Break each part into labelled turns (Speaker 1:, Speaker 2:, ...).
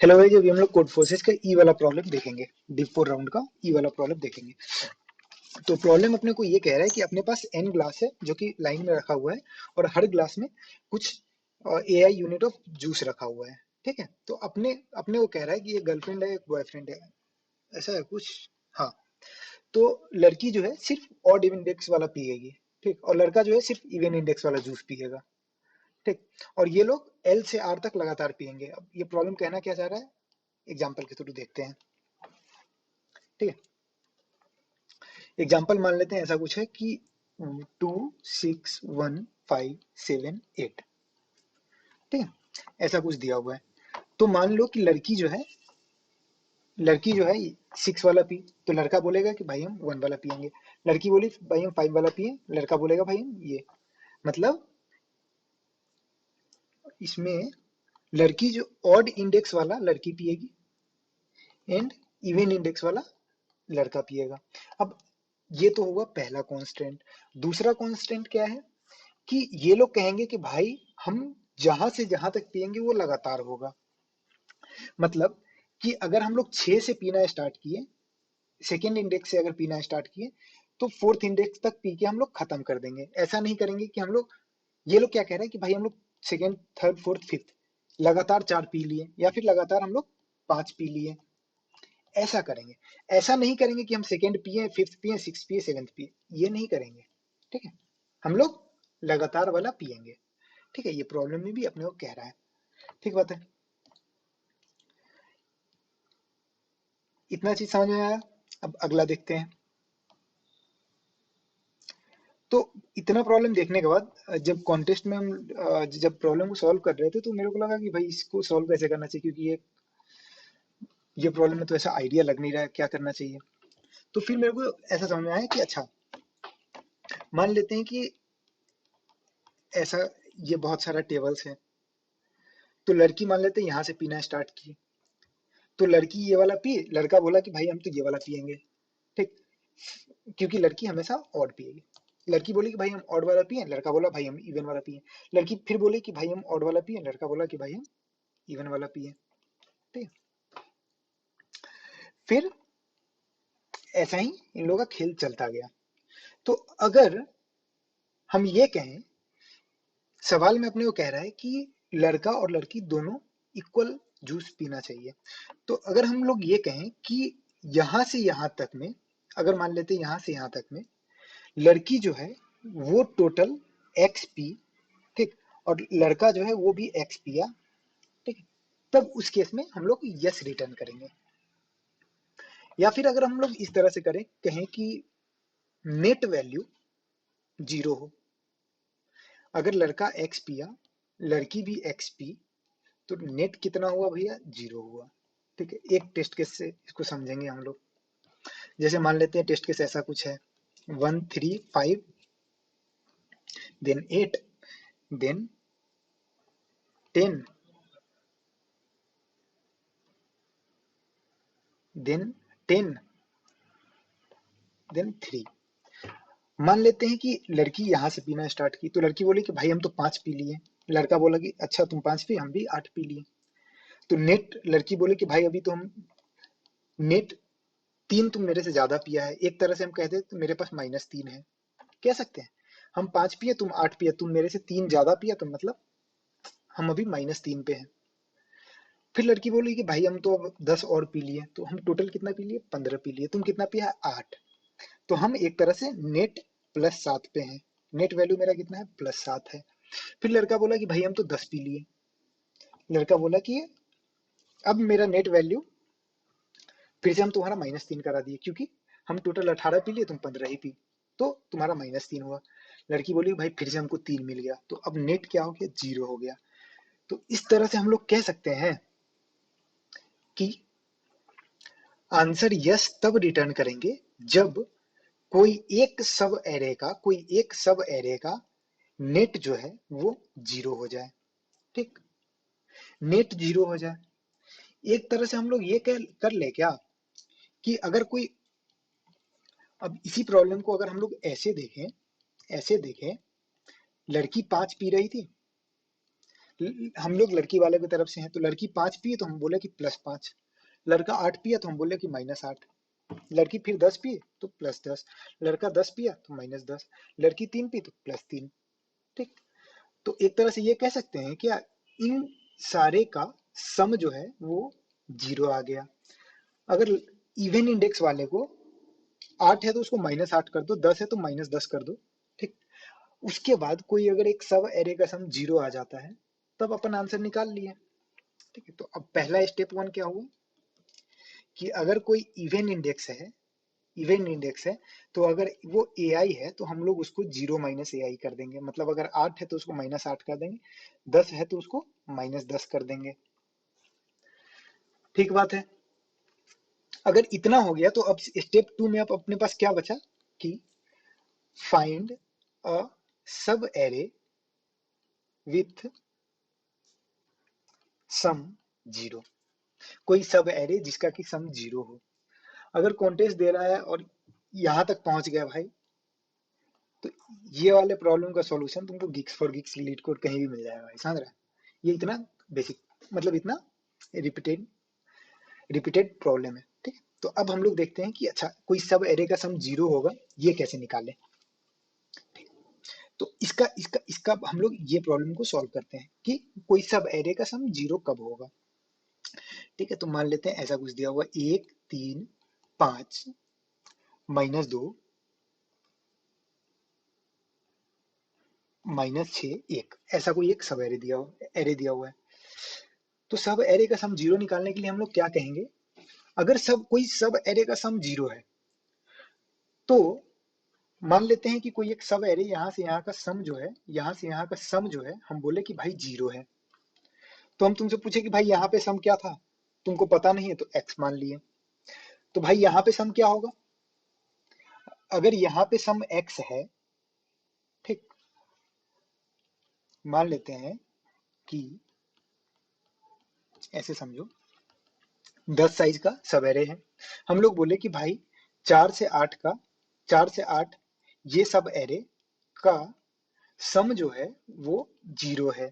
Speaker 1: Hello भाई, अभी हम लोग कोड फोर्सेस का ई वाला प्रॉब्लम देखेंगे। डिप 4 राउंड का ई वाला प्रॉब्लम देखेंगे। तो प्रॉब्लम अपने को ये कह रहा है कि अपने पास एन ग्लास है जो कि लाइन में रखा हुआ है और हर ग्लास में कुछ एआई यूनिट ऑफ जूस रखा हुआ है। ठीक है, तो अपने अपने को कह रहा है कि ये गर्लफ्रेंड है, एक बॉयफ्रेंड है, ऐसा है कुछ। हाँ, तो लड़की जो है सिर्फ ऑड इंडेक्स वाला पिएगी। ठीक, और लड़का जो है सिर्फ इवन इंडेक्स वाला जूस पिएगा। ठीक, और ये लोग एल से आर तक लगातार पिएंगे। अब ये प्रॉब्लम कहना क्या चाह रहा है, एग्जाम्पल के थ्रू देखते हैं। ठीक है, एग्जाम्पल मान लेते हैं ऐसा कुछ है कि 2 6 1 5 7 8। ठीक है, ऐसा कुछ दिया हुआ है। तो मान लो कि लड़की जो है 6 वाला पी, तो लड़का बोलेगा कि भाई हम 1 वाला पियेंगे। लड़की बोली भाई हम 5 वाला पिए, लड़का बोलेगा भाई हम ये। मतलब इसमें लड़की जो ऑड इंडेक्स वाला लड़की पिएगी एंड इवन इंडेक्स वाला लड़का पिएगा। अब ये तो होगा पहला कांस्टेंट। दूसरा कांस्टेंट क्या है कि ये लोग कहेंगे कि भाई हम जहां से जहां तक पिएंगे वो लगातार होगा। मतलब कि अगर हम लोग 6 से पीना स्टार्ट किए, सेकेंड इंडेक्स से अगर पीना स्टार्ट किए, तो फोर्थ इंडेक्स तक पी के हम लोग खत्म कर देंगे। ऐसा नहीं करेंगे कि हम लोग, ये लोग क्या कह रहे हैं कि भाई हम लोग सेकेंड थर्ड फोर्थ फिफ्थ लगातार 4 पी लिए या फिर लगातार हम लोग 5 पी लिए, ऐसा करेंगे। ऐसा नहीं करेंगे कि हम सेकेंड पिए, फिफ्थ पिए, सिक्स पिए, सेवेंथ पिए, ये नहीं करेंगे। ठीक है, हम लोग लगातार वाला पिएंगे। ठीक है, ये प्रॉब्लम में भी अपने को कह रहा है। ठीक बात है, इतना चीज समझ में आया। अब अगला देखते हैं। तो इतना प्रॉब्लम देखने के बाद जब कॉन्टेस्ट में हम जब प्रॉब्लम को सॉल्व कर रहे थे, तो मेरे को लगा कि भाई इसको सॉल्व कैसे करना चाहिए, क्योंकि ये प्रॉब्लम में तो ऐसा आइडिया लग नहीं रहा है क्या करना चाहिए। तो फिर मेरे को ऐसा समझ में आया कि अच्छा, मान लेते हैं कि ऐसा, ये बहुत सारा टेबल्स है। तो लड़की मान लेते हैं यहाँ से पीना स्टार्ट की, तो लड़की ये वाला पी, लड़का बोला कि भाई हम तो ये वाला पियेंगे। ठीक, क्योंकि लड़की हमेशा ऑड पिएगी। लड़की बोली कि भाई हम ऑड वाला पिए, लड़का बोला भाई हम इवन वाला पिए। लड़की फिर बोली कि भाई हम ऑड वाला पिए, लड़का बोला कि भाई हम इवन वाला पिए। ठीक, फिर ऐसा ही इन लोगों का खेल चलता गया। तो अगर हम ये कहें, सवाल में अपने को कह रहा है कि लड़का और लड़की दोनों इक्वल जूस पीना चाहिए। तो अगर हम लोग ये कहें कि यहां से यहां तक में, अगर मान लेते हैं यहां से यहां तक में लड़की जो है वो टोटल एक्स पी, ठीक, और लड़का जो है वो भी एक्स पिया, ठीक, तब उस केस में हम लोग यस रिटर्न करेंगे। या फिर अगर हम लोग इस तरह से करें, कहें कि नेट वैल्यू 0 हो, अगर लड़का एक्स पिया, लड़की भी एक्स पी, तो नेट कितना हुआ भैया, 0 हुआ। ठीक है, एक टेस्ट केस से इसको समझेंगे हम लोग। जैसे मान लेते हैं टेस्ट केस ऐसा कुछ है, 1 3 5 देन 8 देन 10 देन 10 देन 3। मान लेते हैं कि लड़की यहाँ से पीना स्टार्ट की, तो लड़की बोली कि भाई हम तो 5 पी लिए। लड़का बोला कि अच्छा तुम 5 पी, हम भी 8 पी लिए। तो नेट, लड़की बोले कि भाई अभी तो हम नेट 3 तुम मेरे से ज्यादा पिया है। एक तरह से हम कहते हैं तो मेरे पास -3 है, कह सकते हैं। हम 5 पिए, तुम 8 पिया, तुम मेरे से 3 ज्यादा पिया, तो मतलब हम अभी -3 पे हैं। फिर लड़की बोली कि भाई हम तो अब 10 और पी लिए, तो हम टोटल कितना पी लिए, 15 पी लिए। तुम कितना पिया, 8। तो हम एक तरह से नेट +7 पे हैं। नेट वैल्यू मेरा कितना है, +7 है। फिर लड़का बोला कि भाई हम तो 10 पी लिए। लड़का बोला कि अब मेरा नेट वैल्यू, फिर से हम तुम्हारा -3 करा दिए, क्योंकि हम टोटल 18 पी लिए, तुम 15 ही पी, तो तुम्हारा -3 हुआ। लड़की बोली भाई फिर से हमको 3 मिल गया, तो अब नेट क्या हो गया, 0 हो गया। तो इस तरह से हम लोग कह सकते हैं कि आंसर यस तब रिटर्न करेंगे जब कोई एक सब एरे का नेट जो है वो 0 हो जाए। ठीक, नेट 0 हो जाए। एक तरह से हम लोग ये कर ले क्या, कि अगर कोई, अब इसी प्रॉब्लम को अगर हम लोग ऐसे देखें, लड़की 5 पी रही थी, हम लोग लड़की वाले की तरफ से हैं, तो लड़की 5 पी तो हम बोले कि +5, लड़का 8 पिया तो हम बोले कि -8, लड़की फिर 10 पी तो +10, लड़का 10 पिया तो -10, लड़की 3 पी तो +3। ठीक, तो एक तरह से ये कह सकते हैं कि इन सारे का सम जो है वो 0 आ गया। अगर इवन इंडेक्स वाले को 8 है तो उसको -8 कर दो, 10 है तो -10 कर दो। ठीक, उसके बाद कोई अगर एक सब एरे का सम 0 आ जाता है, तब अपन आंसर निकाल लिए। ठीक है, तो अब पहला स्टेप 1 क्या हुआ कि अगर कोई इवन इंडेक्स है तो अगर वो ए आई है तो हम लोग उसको 0 माइनस ए आई कर देंगे। मतलब अगर 8 है तो उसको -8 कर देंगे, 10 है तो उसको -10 कर देंगे। ठीक बात है। अगर इतना हो गया तो अब स्टेप 2 में अब अपने पास क्या बचा कि फाइंड अ सब एरे विथ सम 0। कोई सब एरे जिसका कि सम 0 हो। अगर कॉन्टेस्ट दे रहा है और यहां तक पहुंच गया भाई, तो ये वाले प्रॉब्लम का सॉल्यूशन तुमको gigs for gigs leet code कहीं भी मिल जाएगा भाई, समझ रहा है? ये इतना बेसिक, मतलब इतना रिपीटेड रिपीटेड प्रॉब्लम है। ठीक है, तो अब हम लोग देखते हैं कि अच्छा कोई सब एरे का सम 0 होगा, ये कैसे निकालें। तो इसका इसका इसका हम लोग ये प्रॉब्लम को सॉल्व करते हैं कि कोई सब एरे का सम 0 कब होगा। ठीक है, तो मान लेते हैं ऐसा कुछ दिया हुआ 1 3 5 -2 -6 1, ऐसा कोई एक सब एरे दिया हुआ है। तो सब एरे का सम 0 निकालने के लिए हम लोग क्या कहेंगे, अगर सब कोई सब एरे का सम 0 है तो मान लेते हैं कि कोई एक सब एरे यहाँ से यहाँ का सम जो है, यहाँ से यहाँ का सम जो है हम बोले कि भाई 0 है। तो हम तुमसे पूछे कि भाई यहाँ पे सम क्या था, तुमको पता नहीं है तो x मान लिए। तो भाई यहाँ पे सम क्या होगा, अगर यहाँ पे सम x है, ठीक, मान लेते हैं कि ऐसे समझो 10 साइज का सब एरे है। हम लोग बोले कि भाई 4 से 8 ये सब एरे का सम जो है वो 0 है।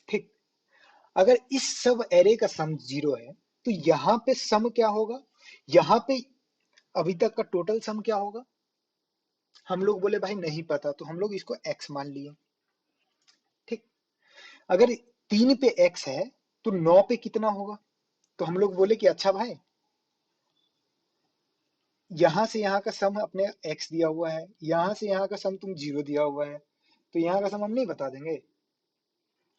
Speaker 1: ठीक, अगर इस सब एरे का सम 0 है तो यहाँ पे सम क्या होगा, यहाँ पे अभी तक का टोटल सम क्या होगा। हम लोग बोले भाई नहीं पता, तो हम लोग इसको x मान लिए। ठीक, अगर 3 पे x है तो 9 पे कितना होगा, तो हम लोग बोले कि अच्छा भाई यहां से यहाँ का सम अपने x दिया हुआ है, यहां से यहाँ का सम तुम 0 दिया हुआ है, तो यहाँ का सम हम नहीं बता देंगे।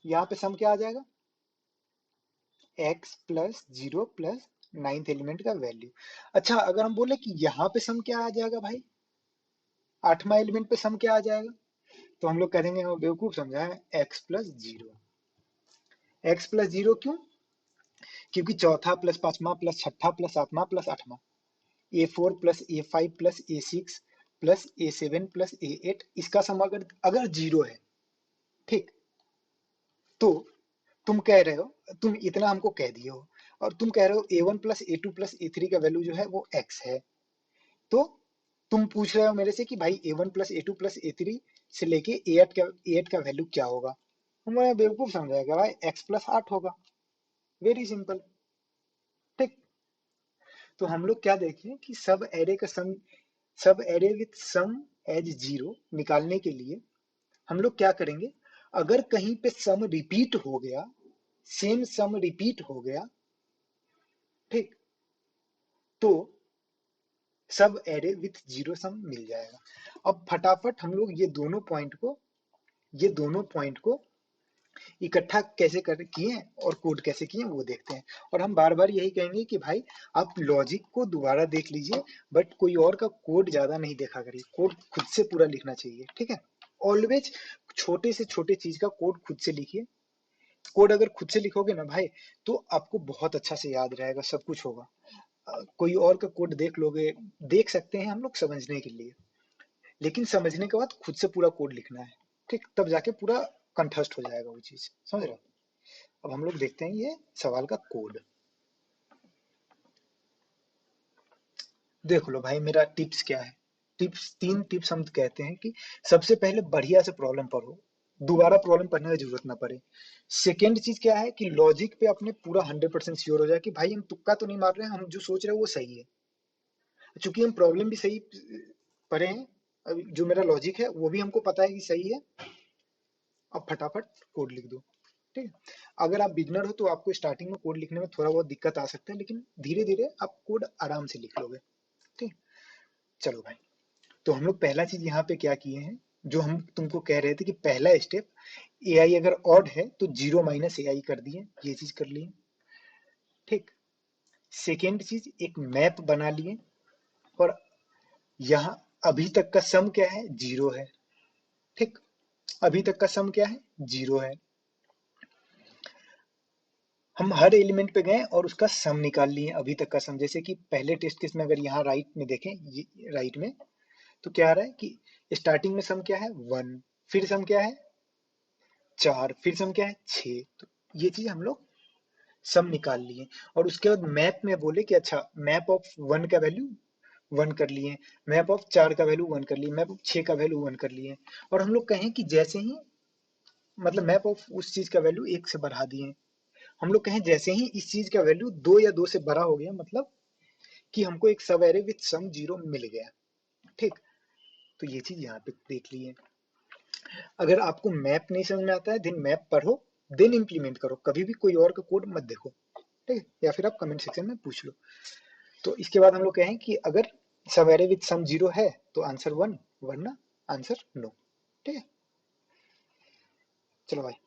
Speaker 1: यहाँ पे सम क्या आ जाएगा, x plus 0 plus 9th element का वैल्यू। अच्छा अगर हम बोले कि यहाँ पे सम क्या आ जाएगा भाई, 8वां एलिमेंट पे सम क्या आ जाएगा, तो हम लोग कहेंगे वो बेवकूफ समझा है, x+0। x+0 क्यों, क्योंकि चौथा प्लस पांचवा प्लस छठा प्लस सातवां प्लस आठवां, A4 plus A5 plus A6 plus A7 plus A8, इसका सम अगर अगर 0 है, ठीक, तो तुम कह रहे हो, तुम इतना हमको कह दिए हो और तुम कह रहे हो A1 plus A2 plus A3 का वैल्यू जो है वो x है। तो तुम पूछ रहे हो मेरे से कि भाई A1 plus A2 plus A3 से लेके A8 का वैल्यू क्या होगा। तो मैं बेवकूफ समझाएगा भाई, x+8 होगा, वेरी सिंपल। ठीक, तो हम लोग क्या देखें कि सब एरे विथ सम एज 0 निकालने के लिए हम लोग क्या करेंगे, अगर कहीं पे सम रिपीट हो गया, सेम सम रिपीट हो गया, ठीक, तो सब एरे विथ 0 सम मिल जाएगा। अब फटाफट हम लोग ये दोनों पॉइंट को इकट्ठा कैसे कर किए और कोड कैसे किए वो देखते हैं। और हम बार बार यही कहेंगे कि भाई आप लॉजिक को दोबारा देख लीजिए, बट कोई और का कोड ज्यादा नहीं देखा करिए, कोड खुद से पूरा लिखना चाहिए। ठीक है, ऑलवेज छोटे से छोटे चीज का कोड खुद से लिखिए। कोड अगर खुद से लिखोगे ना भाई तो आपको बहुत अच्छा से याद रहेगा, सब कुछ होगा। कोई और का कोड देख लोगे, देख सकते हैं हम लोग समझने के लिए, लेकिन समझने के बाद खुद से पूरा कोड लिखना है। ठीक, तब जाके पूरा कंठस्थ हो जाएगा वो चीज, समझ रहे हो। अब हम लोग देखते हैं ये सवाल का कोड। देख लो भाई मेरा टिप्स क्या है। टिप्स, 3 टिप्स हम कहते हैं कि सबसे पहले बढ़िया से प्रॉब्लम पढ़ो, दोबारा प्रॉब्लम पढ़ने की जरूरत ना पड़े। सेकेंड चीज क्या है कि लॉजिक पे अपने पूरा 100% श्योर हो जाए कि भाई हम तुक्का तो नहीं मार रहे हैं, हम जो सोच रहे हैं वो सही है। चूंकि हम प्रॉब्लम भी सही पढ़े हैं, अभी जो मेरा लॉजिक है वो भी हमको पता है कि सही है, अब फटाफट कोड लिख दो। ठीक है। अगर आप बिगनर हो तो आपको स्टार्टिंग में कोड लिखने में थोड़ा बहुत दिक्कत आ सकता है, लेकिन धीरे धीरे आप कोड आराम से लिख लोगे। ठीक। चलो भाई, तो हम लोग पहला चीज यहाँ पे क्या किए हैं, जो हम तुमको कह रहे थे कि पहला स्टेप, ए आई अगर ऑड है तो 0 - AI कर दिए, ये चीज कर लिए। ठीक। सेकेंड चीज, एक मैप बना लिए, और यहाँ अभी तक का सम क्या है, 0 है। ठीक। अभी तक का सम क्या है, 0 है। हम हर एलिमेंट पे गए और उसका सम निकाल लिए, अभी तक का सम। जैसे कि पहले टेस्ट केस में अगर यहाँ राइट में देखें, ये राइट में, तो क्या आ रहा है कि स्टार्टिंग में सम क्या है, 1, फिर सम क्या है, 4, फिर सम क्या है, 6। तो ये चीज हम लोग सम निकाल लिए। और उसके बाद मैप में बोले कि अच्छा, मैप ऑफ 1 का वैल्यू 1 कर लिए, मैप ऑफ 4 का वैल्यू 1 कर लिए, मैप ऑफ 6 का वैल्यू 1 कर लिए। और हम लोग कहें कि जैसे ही, मतलब मैप ऑफ उस चीज का वैल्यू 1 से बढ़ा दिए, हम लोग कहें जैसे ही इस चीज का वैल्यू 2 या 2 से बड़ा हो गया, मतलब कि हमको एक सब एरे विथ सम 0 मिल गया। ठीक। तो ये चीज यहाँ पे देख लिए। अगर आपको मैप नहीं समझ में आता है, देन मैप पढ़ो, देन इम्प्लीमेंट करो, कभी भी कोई और का कोड मत देखो। ठीक है, या फिर आप कमेंट सेक्शन में पूछ लो। तो इसके बाद हम लोग कहें कि अगर सब एरे विथ सम 0 है तो आंसर 1, वरना आंसर नो। ठीक है। चलो भाई।